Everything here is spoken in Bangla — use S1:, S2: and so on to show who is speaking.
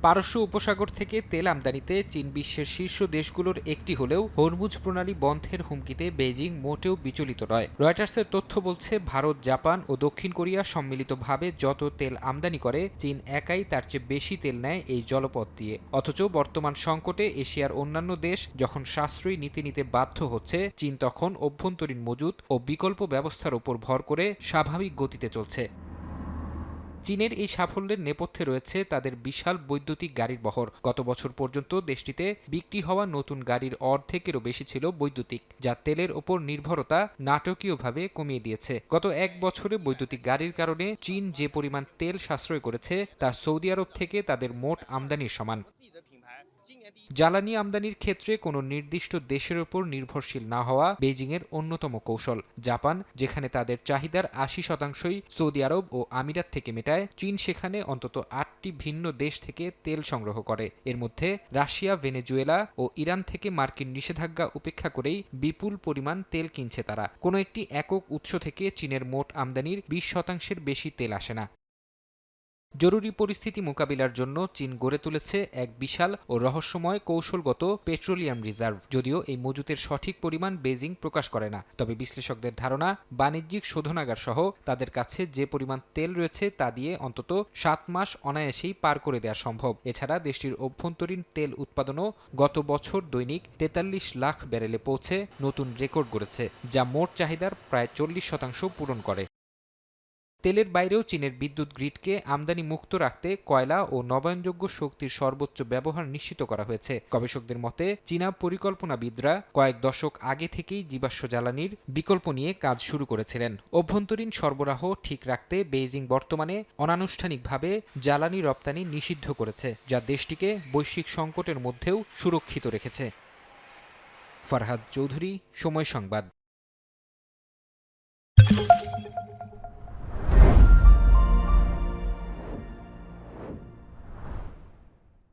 S1: পারস্য উপসাগর থেকে তেল আমদানিতে চীন বিশ্বের শীর্ষ দেশগুলোর একটি হলেও হরমুজ প্রণালী বন্ধের হুমকিতে বেইজিং মোটেও বিচলিত নয়। রয়টার্সের তথ্য বলছে, ভারত, জাপান ও দক্ষিণ কোরিয়া সম্মিলিতভাবে যত তেল আমদানি করে, চীন একাই তার চেয়ে বেশি তেল নেয় এই জলপথ দিয়ে। অথচ বর্তমান সংকটে এশিয়ার অন্যান্য দেশ যখন সাশ্রয়ী নীতি নিতে বাধ্য হচ্ছে, চীন তখন অভ্যন্তরীণ মজুত ও বিকল্প ব্যবস্থার উপর ভর করে স্বাভাবিক গতিতে চলছে। চীনের এই সাফল্যের নেপথ্যে রয়েছে তাদের বিশাল বৈদ্যুতিক গাড়ির বহর। গত বছর পর্যন্ত দেশটিতে বিক্রি হওয়া নতুন গাড়ির অর্ধেকেরও বেশি ছিল বৈদ্যুতিক, যা তেলের ওপর নির্ভরতা নাটকীয়ভাবে কমিয়ে দিয়েছে। গত এক বছরে বৈদ্যুতিক গাড়ির কারণে চীন যে পরিমাণ তেল সাশ্রয় করেছে তা সৌদি আরব থেকে তাদের মোট আমদানির সমান। জ্বালানি আমদানির ক্ষেত্রে কোনো নির্দিষ্ট দেশের ওপর নির্ভরশীল না হওয়া বেইজিংয়ের অন্যতম কৌশল। জাপান, যেখানে তাদের চাহিদার ৮০%ই সৌদি আরব ও আমিরাত থেকে মেটায়, চীন সেখানে অন্তত ৮টি ভিন্ন দেশ থেকে তেল সংগ্রহ করে। এর মধ্যে রাশিয়া, ভেনেজুয়েলা ও ইরান থেকে মার্কিন নিষেধাজ্ঞা উপেক্ষা করেই বিপুল পরিমাণ তেল কিনছে তারা। কোনো একটি একক উৎস থেকে চীনের মোট আমদানির ২০%-এর বেশি তেল আসে না। জরুরি পরিস্থিতি মোকাবিলার জন্য চীন গড়ে তুলেছে এক বিশাল ও রহস্যময় কৌশলগত পেট্রোলিয়াম রিজার্ভ। যদিও এই মজুতের সঠিক পরিমাণ বেইজিং প্রকাশ করে না, তবে বিশ্লেষকদের ধারণা, বাণিজ্যিক শোধনাগার সহ তাদের কাছে যে পরিমাণ তেল রয়েছে তা দিয়ে অন্তত ৭ মাস অনায়াসেই পার করে দেওয়া সম্ভব। এছাড়া দেশটির অভ্যন্তরীণ তেল উৎপাদনও গত বছর দৈনিক ৪৩ লাখ ব্যারেলে পৌঁছে নতুন রেকর্ড গড়েছে, যা মোট চাহিদার প্রায় ৪০% পূরণ করে। তেলের বাইরেও চীনের বিদ্যুৎ গ্রিডকে আমদানি মুক্ত রাখতে কয়লা ও নবায়নযোগ্য শক্তির সর্বোচ্চ ব্যবহার নিশ্চিত করা হয়েছে। গবেষকদের মতে, চীনা পরিকল্পনাবিদরা কয়েক দশক আগে থেকেই জীবাশ্ম জ্বালানির বিকল্প নিয়ে কাজ শুরু করেছিলেন। অভ্যন্তরীণ সরবরাহ ঠিক রাখতে বেইজিং বর্তমানে অনানুষ্ঠানিকভাবে জ্বালানি রপ্তানি নিষিদ্ধ করেছে, যা দেশটিকে বৈশ্বিক সংকটের মধ্যেও সুরক্ষিত রেখেছে। ফারহাদ চৌধুরী, সময় সংবাদ।